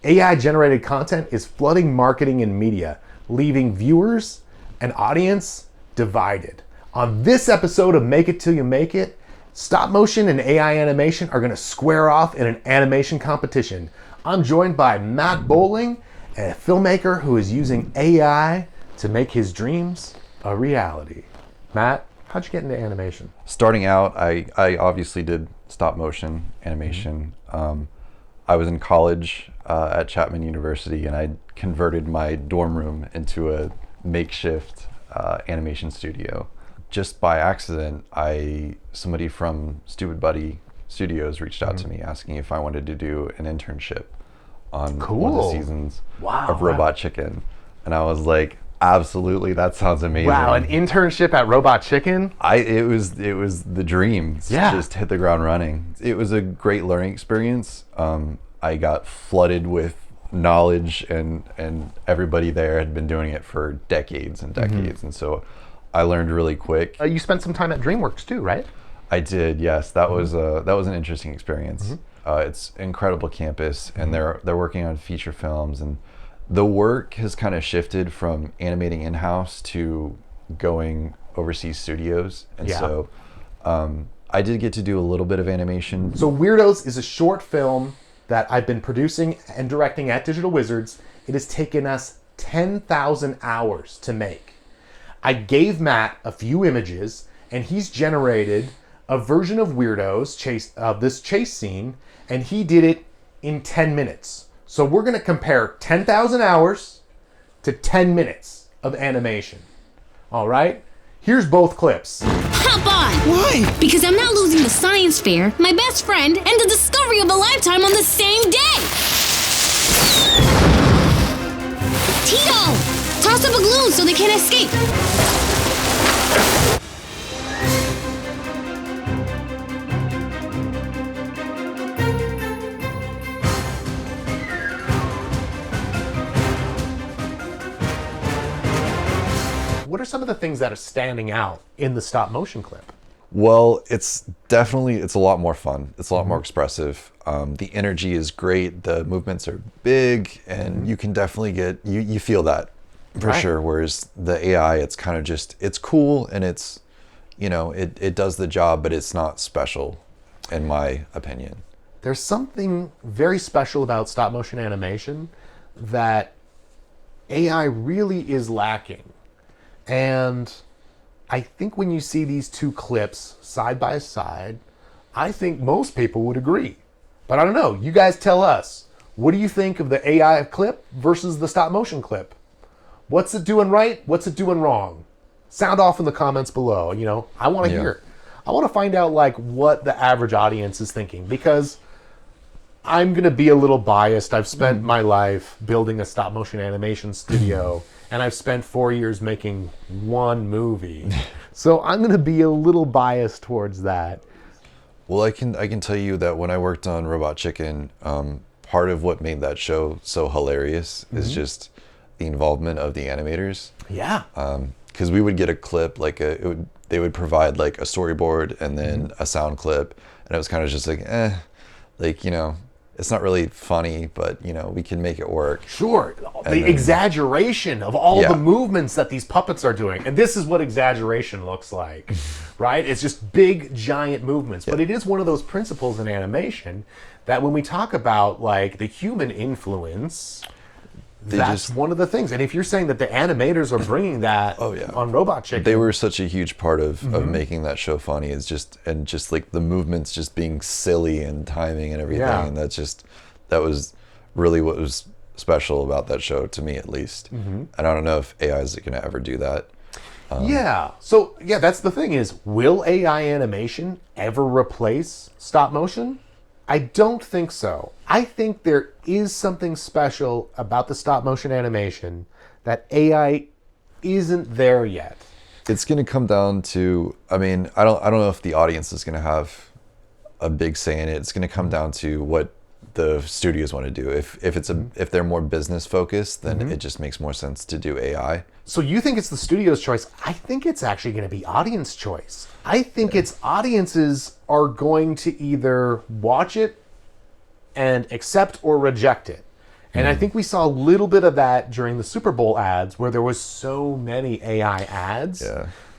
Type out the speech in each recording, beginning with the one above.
AI-generated content is flooding marketing and media, leaving viewers and audience divided. On this episode of Make It Till You Make It, stop motion and AI animation are gonna square off in an animation competition. I'm joined by Matt Boehling, a filmmaker who is using AI to make his dreams a reality. Matt, how'd you get into animation? Starting out, I obviously did stop motion animation. I was in college at Chapman University, and I converted my dorm room into a makeshift animation studio. Just by accident, somebody from Stupid Buddy Studios reached out to me asking if I wanted to do an internship on one of the seasons of Robot Chicken. And I was like, absolutely, that sounds amazing. Wow, an internship at Robot Chicken? It was the dream. Yeah. Just hit the ground running. It was a great learning experience. I got flooded with knowledge, and everybody there had been doing it for decades and decades. And so I learned really quick. You spent some time at DreamWorks too, right? I did, yes. That was an interesting experience. It's an incredible campus, and they're working on feature films, and the work has kind of shifted from animating in-house to going overseas studios. And so I did get to do a little bit of animation. So Weirdos is a short film that I've been producing and directing at Digital Wizards. It has taken us 10,000 hours to make. I gave Matt a few images, and he's generated a version of Weirdos this chase scene, and he did it in 10 minutes. So we're gonna compare 10,000 hours to 10 minutes of animation. All right? Here's both clips. Hop on! Why? Because I'm not losing the science fair, my best friend, and the discovery of a lifetime on the same day! Tito! Toss up a balloon so they can't escape! What are some of the things that are standing out in the stop motion clip? Well, it's a lot more fun. It's a lot more expressive. The energy is great. The movements are big, and you can definitely you feel that for sure. Whereas the AI, it's kind of just, it's cool, and it's, it does the job, but it's not special, in my opinion. There's something very special about stop motion animation that AI really is lacking. And I think when you see these two clips side by side, I think most people would agree. But I don't know, you guys tell us. What do you think of the AI clip versus the stop motion clip? What's it doing right? What's it doing wrong? Sound off in the comments below. I want to hear. I want to find out what the average audience is thinking, because I'm going to be a little biased. I've spent my life building a stop motion animation studio. And I've spent 4 years making one movie. So I'm going to be a little biased towards that. Well, I can tell you that when I worked on Robot Chicken, part of what made that show so hilarious is just the involvement of the animators. Yeah. Because we would get a clip, they would provide a storyboard and then a sound clip, and it was kind of just it's not really funny, but we can make it work. Sure. The exaggeration of all the movements that these puppets are doing. And this is what exaggeration looks like, right? It's just big, giant movements. But it is one of those principles in animation that when we talk about the human influence, that's one of the things. And if you're saying that the animators are bringing that on Robot Chicken. They were such a huge part of making that show funny. Is just the movements just being silly and timing and everything. Yeah. And that was really what was special about that show, to me at least. And I don't know if AI is going to ever do that. So that's the thing is, will AI animation ever replace stop motion? I don't think so. I think there is something special about the stop motion animation that AI isn't there yet. It's going to come down to, I don't know if the audience is going to have a big say in it. It's going to come down to what the studios want to do. If they're more business focused, then it just makes more sense to do AI. So you think it's the studio's choice? I think it's actually going to be audience choice. I think its audiences are going to either watch it and accept or reject it. And I think we saw a little bit of that during the Super Bowl ads where there was so many AI ads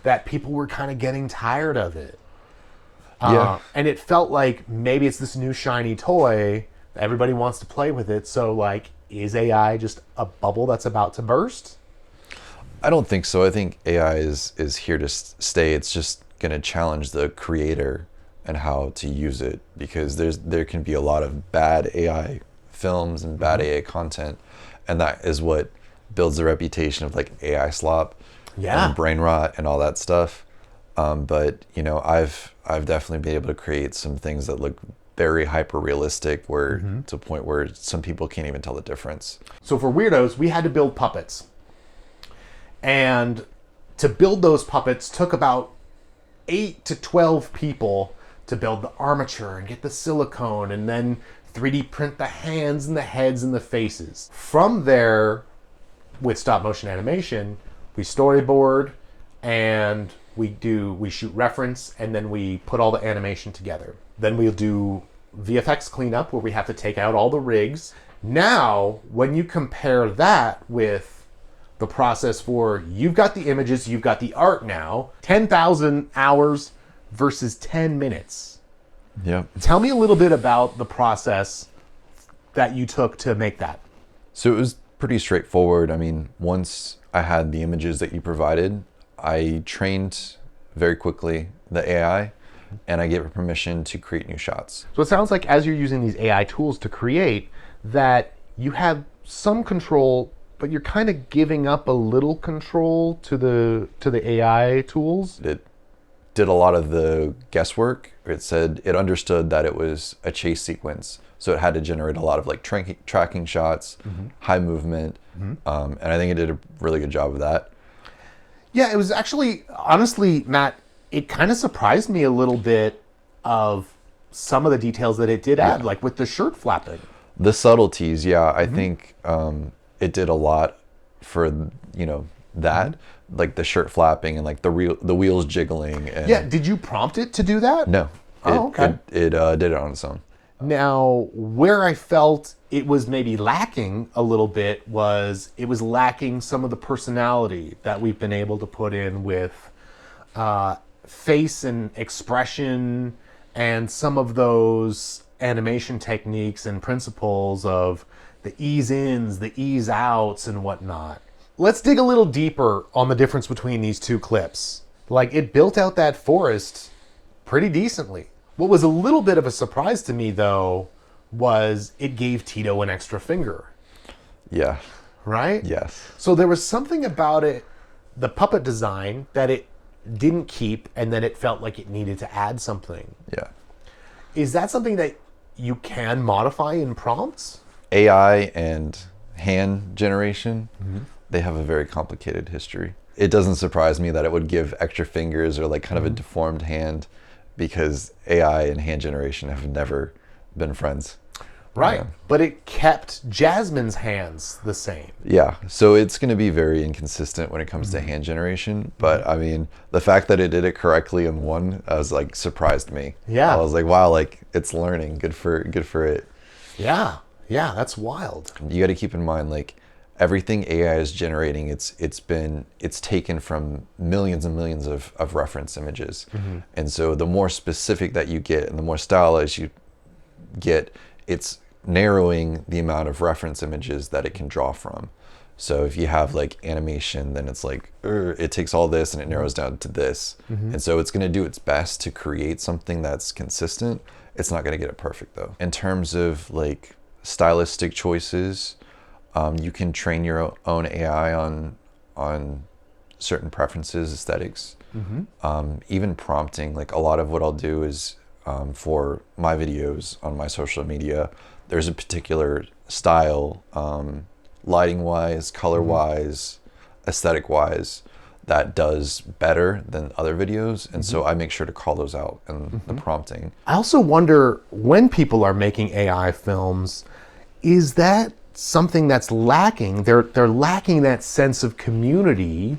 that people were kind of getting tired of it. And it felt like maybe it's this new shiny toy. Everybody wants to play with it. So, like, is AI just a bubble that's about to burst? I don't think so. I think AI is here to stay. It's just going to challenge the creator and how to use it, because there can be a lot of bad AI films and bad AI content, and that is what builds the reputation of like AI slop and brain rot and all that stuff. But you know, I've definitely been able to create some things that look very hyper realistic, where to a point where some people can't even tell the difference. So for Weirdos, we had to build puppets, and to build those puppets took about 8 to 12 people to build the armature and get the silicone and then 3D print the hands and the heads and the faces. From there, with stop motion animation, we storyboard and we shoot reference, and then we put all the animation together. Then we'll do VFX cleanup where we have to take out all the rigs. Now, when you compare that with the process for you've got the images, you've got the art now, 10,000 hours versus 10 minutes. Yep. Tell me a little bit about the process that you took to make that. So it was pretty straightforward. I mean, once I had the images that you provided, I trained very quickly the AI, and I gave it permission to create new shots. So it sounds like as you're using these AI tools to create, that you have some control, but you're kind of giving up a little control to the AI tools. It did a lot of the guesswork. It understood that it was a chase sequence, so it had to generate a lot of like tracking shots, high movement, and I think it did a really good job of that. Yeah, it was actually, honestly, Matt, it kind of surprised me a little bit of some of the details that it did add, like with the shirt flapping. The subtleties, I think it did a lot for, you know, that, like the shirt flapping and like the wheels jiggling. And yeah, did you prompt it to do that? No. Okay. It did it on its own. Now, where I felt it was maybe lacking a little bit was it was lacking some of the personality that we've been able to put in with face and expression and some of those animation techniques and principles of the ease ins, the ease outs and whatnot. Let's dig a little deeper on the difference between these two clips. Like, it built out that forest pretty decently. What was a little bit of a surprise to me, though, was it gave Tito an extra finger. Yeah. Right? Yes. So there was something about it, the puppet design, that it didn't keep, and then it felt like it needed to add something. Yeah. Is that something that you can modify in prompts? AI and hand generation, they have a very complicated history. It doesn't surprise me that it would give extra fingers or like kind of a deformed hand, because AI and hand generation have never been friends. Right. But it kept Jasmine's hands the same. Yeah. So it's going to be very inconsistent when it comes to hand generation. But I mean, the fact that it did it correctly in one, was like surprised me. Yeah. I was like, wow, like it's learning. Good for it. Yeah. Yeah. That's wild. You got to keep in mind, like, everything AI is generating, it's taken from millions and millions of reference images. And so the more specific that you get and the more stylized you get, it's narrowing the amount of reference images that it can draw from. So if you have like animation, then it's like, it takes all this and it narrows down to this. And so it's going to do its best to create something that's consistent. It's not going to get it perfect though. In terms of like stylistic choices, you can train your own AI on certain preferences, aesthetics, even prompting. Like, a lot of what I'll do is for my videos on my social media, there's a particular style, lighting wise, color wise, aesthetic wise, that does better than other videos. And so I make sure to call those out in the prompting. I also wonder, when people are making AI films, is that something that's lacking? They're lacking that sense of community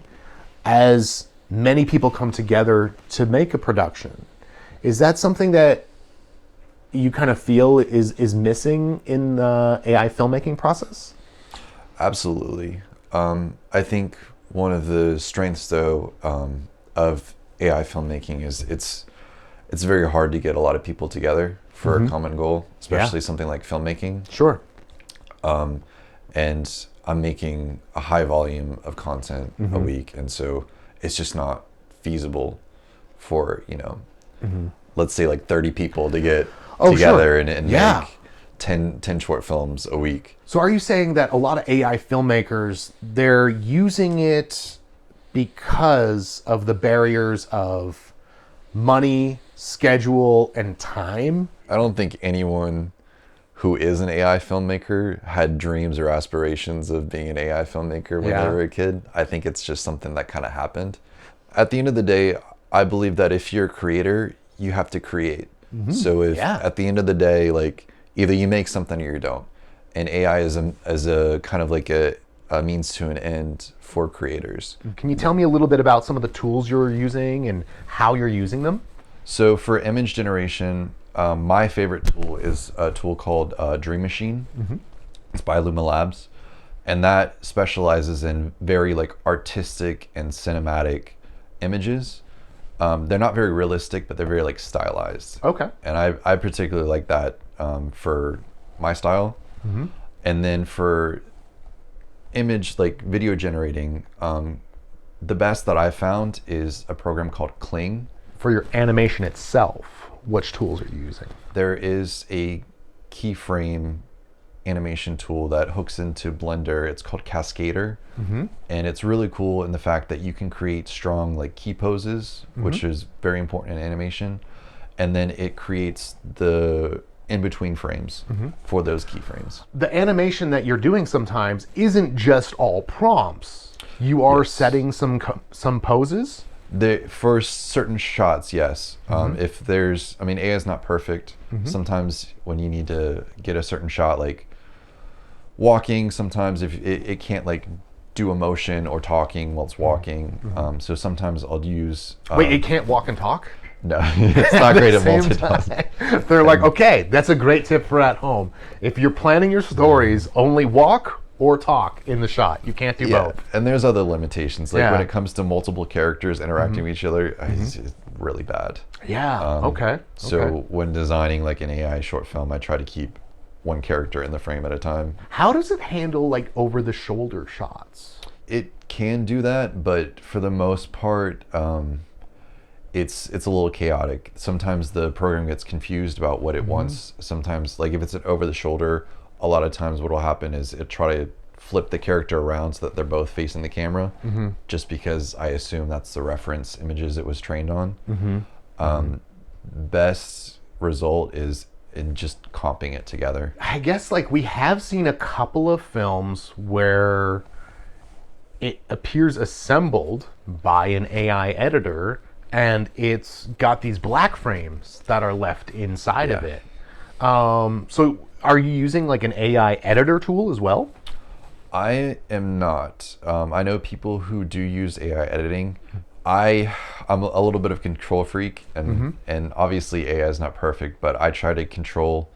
as many people come together to make a production. Is that something that you kind of feel is missing in the AI filmmaking process? Absolutely. I think one of the strengths, though, of AI filmmaking is it's very hard to get a lot of people together for a common goal, especially something like filmmaking. Sure. And I'm making a high volume of content a week, and so it's just not feasible for, let's say like 30 people to get together and make 10 short films a week. So are you saying that a lot of AI filmmakers, they're using it because of the barriers of money, schedule, and time? I don't think anyone who is an AI filmmaker had dreams or aspirations of being an AI filmmaker when they were a kid. I think it's just something that kind of happened. At the end of the day, I believe that if you're a creator, you have to create. So if at the end of the day, like either you make something or you don't. And AI is a kind of like a means to an end for creators. Can you tell me a little bit about some of the tools you're using and how you're using them? So for image generation, my favorite tool is a tool called Dream Machine. It's by Luma Labs, and that specializes in very like artistic and cinematic images. They're not very realistic, but they're very like stylized. Okay. And I particularly like that for my style. And then for image like video generating, the best that I've found is a program called Kling. For your animation itself, which tools are you using? There is a keyframe animation tool that hooks into Blender. It's called Cascader. And it's really cool in the fact that you can create strong like key poses, which is very important in animation. And then it creates the in-between frames for those keyframes. The animation that you're doing sometimes isn't just all prompts. You are setting some poses? For certain shots, yes. If there's, I mean, AI is not perfect. Sometimes when you need to get a certain shot, like walking, sometimes if it can't like do a motion or talking while it's walking. So sometimes I'll use... Wait, it can't walk and talk? No, it's not great at multitasking. They're like, okay, that's a great tip for at home. If you're planning your stories, only walk or talk in the shot. You can't do both. And there's other limitations. Like when it comes to multiple characters interacting with each other, it's really bad. Okay. So when designing like an AI short film, I try to keep one character in the frame at a time. How does it handle like over the shoulder shots? It can do that, but for the most part, it's a little chaotic. Sometimes the program gets confused about what it wants. Sometimes, like if it's an over the shoulder, a lot of times what will happen is it try to flip the character around so that they're both facing the camera, just because I assume that's the reference images it was trained on. Best result is in just comping it together. I guess like we have seen a couple of films where it appears assembled by an AI editor, and it's got these black frames that are left inside of it. So are you using like an AI editor tool as well? I am not. I know people who do use AI editing. I'm a little bit of a control freak, and obviously AI is not perfect, but I try to control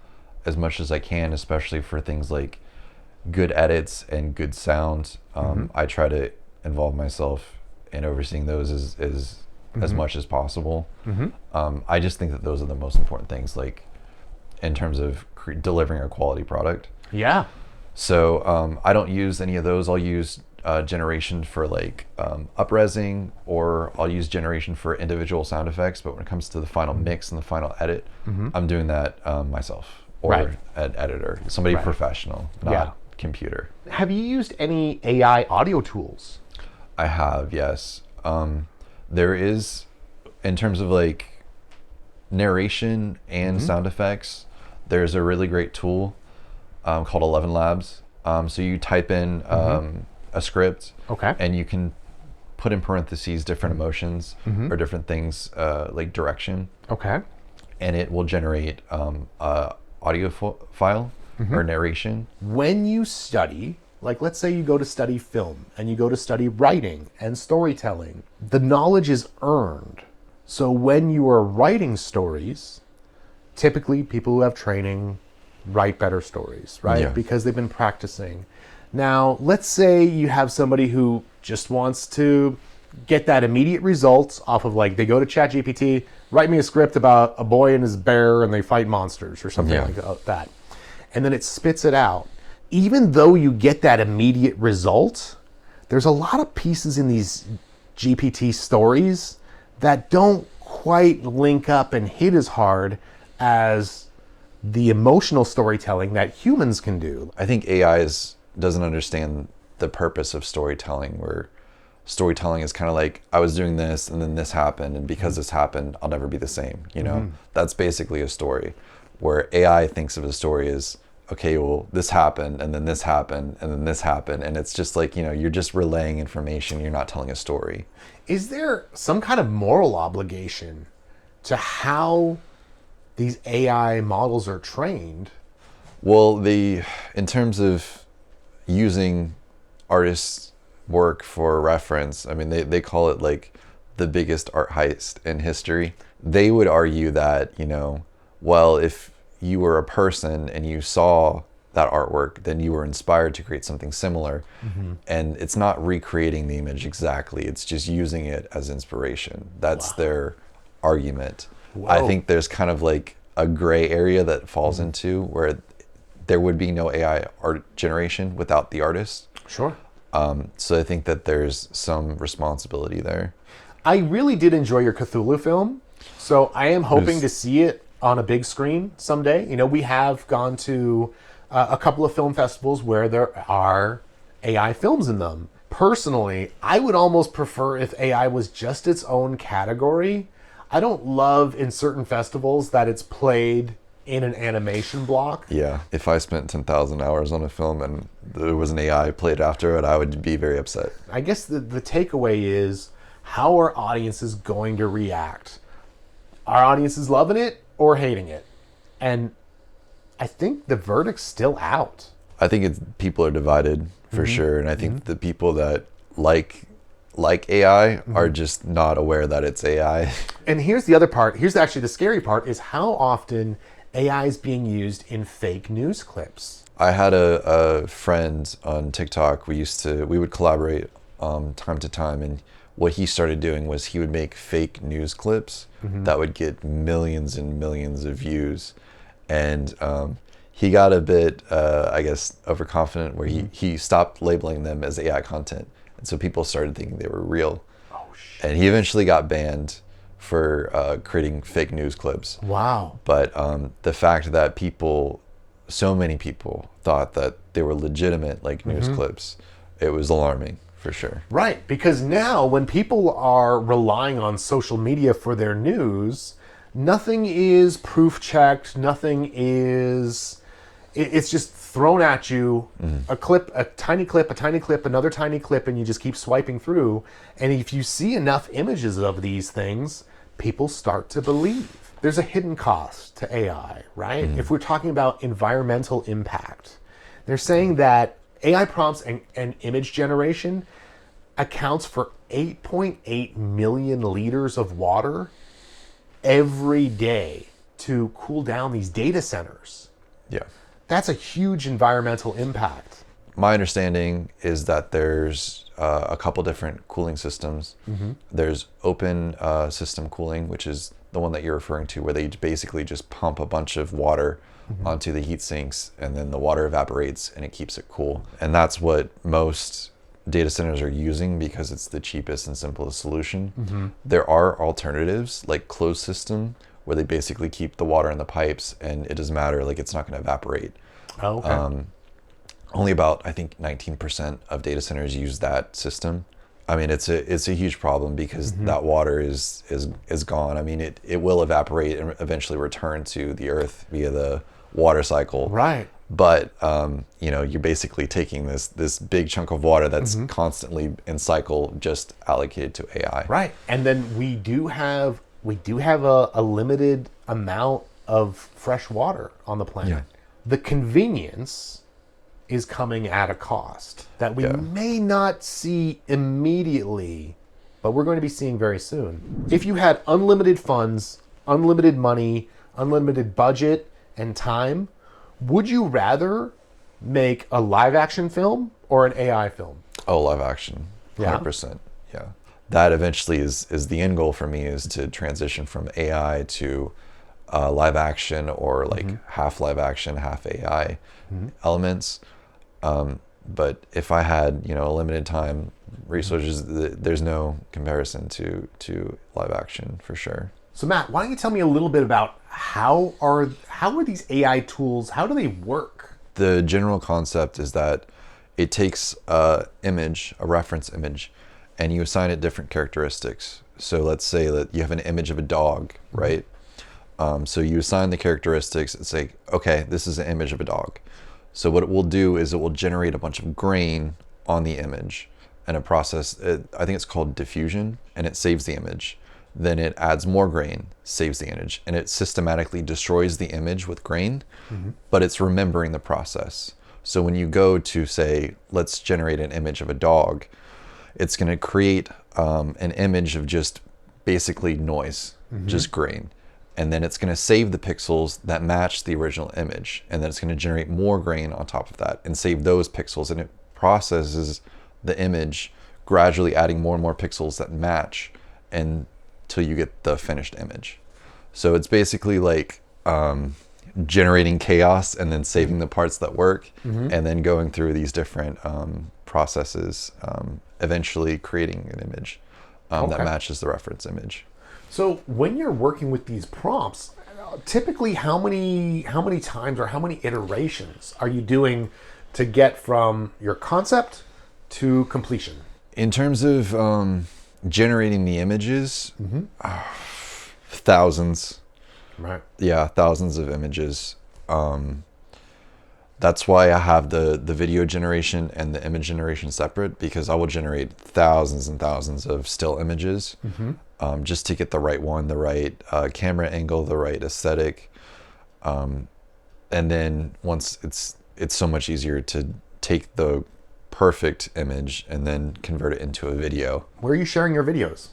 as much as I can, especially for things like good edits and good sound. I try to involve myself in overseeing those as much as possible. I just think that those are the most important things, like in terms of delivering a quality product. Yeah. So I don't use any of those. I'll use generation for like up-resing, or I'll use generation for individual sound effects. But when it comes to the final mix and the final edit, I'm doing that myself, or an editor, somebody professional, not computer. Have you used any AI audio tools? I have, yes. There is, in terms of like narration and sound effects, there's a really great tool called 11 Labs. So you type in a script, and you can put in parentheses different emotions or different things, like direction. And it will generate a audio file or narration. When you study, like let's say you go to study film and you go to study writing and storytelling, the knowledge is earned. So when you are writing stories, typically people who have training write better stories, right? Yeah. Because they've been practicing. Now, let's say you have somebody who just wants to get that immediate results off of, like, they go to ChatGPT, write me a script about a boy and his bear and they fight monsters or something like that. And then it spits it out. Even though you get that immediate result, there's a lot of pieces in these GPT stories that don't quite link up and hit as hard as the emotional storytelling that humans can do. I think doesn't understand the purpose of storytelling, where storytelling is kind of like, I was doing this and then this happened, and because this happened, I'll never be the same. You know, that's basically a story. Where AI thinks of a story as, okay, well, this happened and then this happened and then this happened, and it's just like, you know, you're just relaying information. You're not telling a story. Is there some kind of moral obligation to how these AI models are trained? Well, in terms of using artists' work for reference, I mean, they call it like the biggest art heist in history. They would argue that, you know, well, if you were a person and you saw that artwork, then you were inspired to create something similar. And it's not recreating the image exactly, it's just using it as inspiration. That's their argument. I think there's kind of like a gray area that falls into where there would be no AI art generation without the artist. Sure. So I think that there's some responsibility there. I really did enjoy your Cthulhu film, so I am hoping to see it on a big screen someday. You know, we have gone to a couple of film festivals where there are AI films in them. Personally, I would almost prefer if AI was just its own category. I don't love in certain festivals that it's played in an animation block. Yeah, if I spent 10,000 hours on a film and there was an AI played after it, I would be very upset. I guess the takeaway is, how are audiences going to react? Are audiences loving it or hating it? And I think the verdict's still out. I think people are divided for sure, and I think the people that like AI are just not aware that it's AI. And here's the other part. Here's actually the scary part, is how often AI is being used in fake news clips. I had a friend on TikTok. We would collaborate time to time, and what he started doing was he would make fake news clips that would get millions and millions of views. And he got a bit, I guess, overconfident, where he stopped labeling them as AI content. And so people started thinking they were real. Oh, shit. And he eventually got banned for creating fake news clips. Wow. But the fact that so many people thought that they were legitimate, like, news clips, it was alarming, for sure. Right, because now when people are relying on social media for their news, nothing is proof checked, it's just thrown at you, a tiny clip, another tiny clip, and you just keep swiping through. And if you see enough images of these things, people start to believe. There's a hidden cost to AI, right? If we're talking about environmental impact, they're saying that AI prompts and image generation accounts for 8.8 million liters of water every day to cool down these data centers. Yeah. That's a huge environmental impact. My understanding is that there's a couple different cooling systems. There's open system cooling, which is the one that you're referring to, where they basically just pump a bunch of water onto the heat sinks, and then the water evaporates and it keeps it cool. And that's what most data centers are using because it's the cheapest and simplest solution. There are alternatives like closed system, where they basically keep the water in the pipes and it doesn't matter, like, it's not going to evaporate. Oh, okay. Only about, I think, 19% of data centers use that system. I mean, it's a huge problem because that water is gone. I mean, it will evaporate and eventually return to the earth via the water cycle. Right. But you're basically taking this big chunk of water that's constantly in cycle, just allocated to AI. Right. And then we do have a limited amount of fresh water on the planet. Yeah. The convenience is coming at a cost that we may not see immediately, but we're going to be seeing very soon. If you had unlimited funds, unlimited money, unlimited budget and time, would you rather make a live action film or an AI film? Oh, live action, Yeah? 100%. Yeah, that eventually is the end goal for me, is to transition from AI to live action, or like half live action, half AI elements. But if I had, a limited time, resources, there's no comparison to live action for sure. So Matt, why don't you tell me a little bit about how are these AI tools, how do they work? The general concept is that it takes a reference image, and you assign it different characteristics. So let's say that you have an image of a dog, right? So you assign the characteristics and say, okay, this is an image of a dog. So what it will do is it will generate a bunch of grain on the image, and a process, I think it's called diffusion, and it saves the image. Then it adds more grain, saves the image, and it systematically destroys the image with grain, but it's remembering the process. So when you go to say, let's generate an image of a dog, it's going to create an image of just basically noise, just grain. And then it's going to save the pixels that match the original image. And then it's going to generate more grain on top of that and save those pixels. And it processes the image, gradually adding more and more pixels that match until you get the finished image. So it's basically like generating chaos and then saving the parts that work, and then going through these different processes, eventually creating an image that matches the reference image. So when you're working with these prompts, typically how many times or how many iterations are you doing to get from your concept to completion? In terms of generating the images, thousands. Right. Yeah, thousands of images. That's why I have the video generation and the image generation separate, because I will generate thousands and thousands of still images just to get the right one, the right camera angle, the right aesthetic. And then once it's so much easier to take the perfect image and then convert it into a video. Where are you sharing your videos?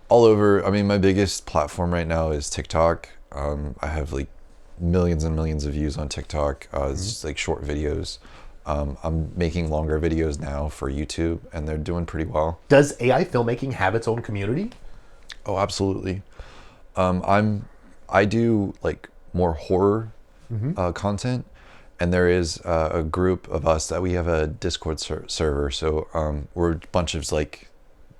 All over. I mean, my biggest platform right now is TikTok. I have like millions and millions of views on TikTok. It's just like short videos. I'm making longer videos now for YouTube, and they're doing pretty well. Does AI filmmaking have its own community? Oh, absolutely. I do like more horror content, and there is a group of us that we have a Discord server. So we're a bunch of like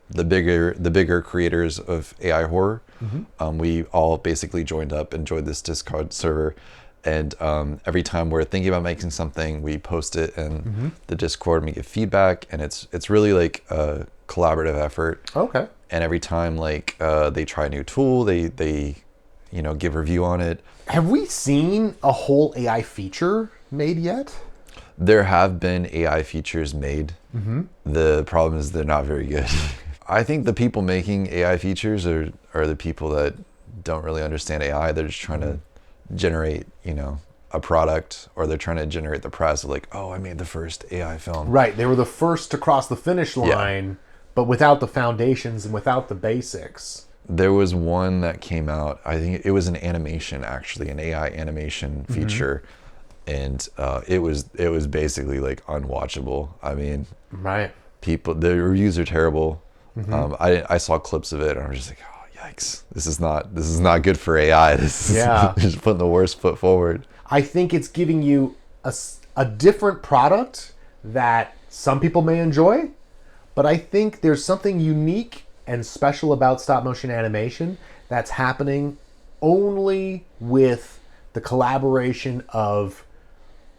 the bigger creators of AI horror. We all basically joined up and joined this Discord server, and every time we're thinking about making something, we post it in the Discord and we give feedback, and it's really like a collaborative effort. Okay. And every time like they try a new tool, they give review on it. Have we seen a whole AI feature made yet? There have been AI features made. The problem is they're not very good. I think the people making AI features are the people that don't really understand AI. They're just trying to generate, a product, or they're trying to generate the press of like, oh, I made the first AI film. Right. They were the first to cross the finish line, but without the foundations and without the basics. There was one that came out, I think it was an animation, actually, an AI animation feature. And it was basically like unwatchable. I mean, right. The reviews are terrible. I saw clips of it and I was just like, oh, yikes. This is not good for AI. This is just putting the worst foot forward. I think it's giving you a different product that some people may enjoy, but I think there's something unique and special about stop motion animation that's happening only with the collaboration of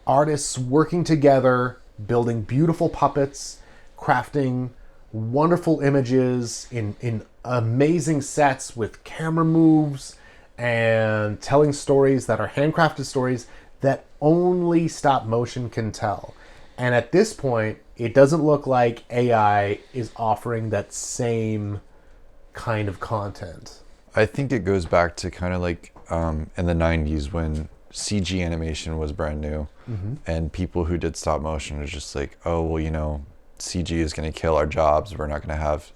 artists working together, building beautiful puppets, crafting wonderful images in amazing sets with camera moves, and telling stories that are handcrafted stories that only stop motion can tell. And at this point, it doesn't look like AI is offering that same kind of content. I think it goes back to kind of like in the 90s when CG animation was brand new, and people who did stop motion was just like, oh, well, CG is going to kill our jobs. We're not going to have,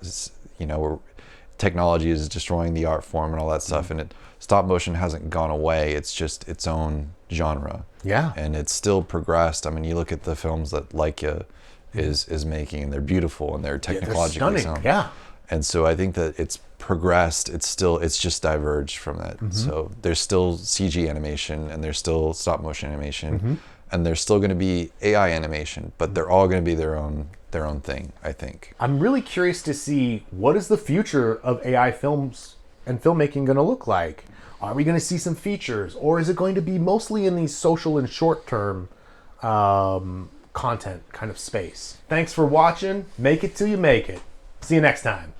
technology is destroying the art form and all that stuff. And stop motion hasn't gone away. It's just its own genre. Yeah. And it's still progressed. I mean, you look at the films that Leica is making, and they're beautiful and they're technologically stunning. sound. Yeah. And so I think that it's progressed. It's just diverged from that. So there's still CG animation and there's still stop motion animation, and there's still going to be AI animation, but they're all going to be their own thing, I think. I'm really curious to see what is the future of AI films and filmmaking going to look like. Are we going to see some features, or is it going to be mostly in the social and short-term content kind of space? Thanks for watching. Make it till you make it. See you next time.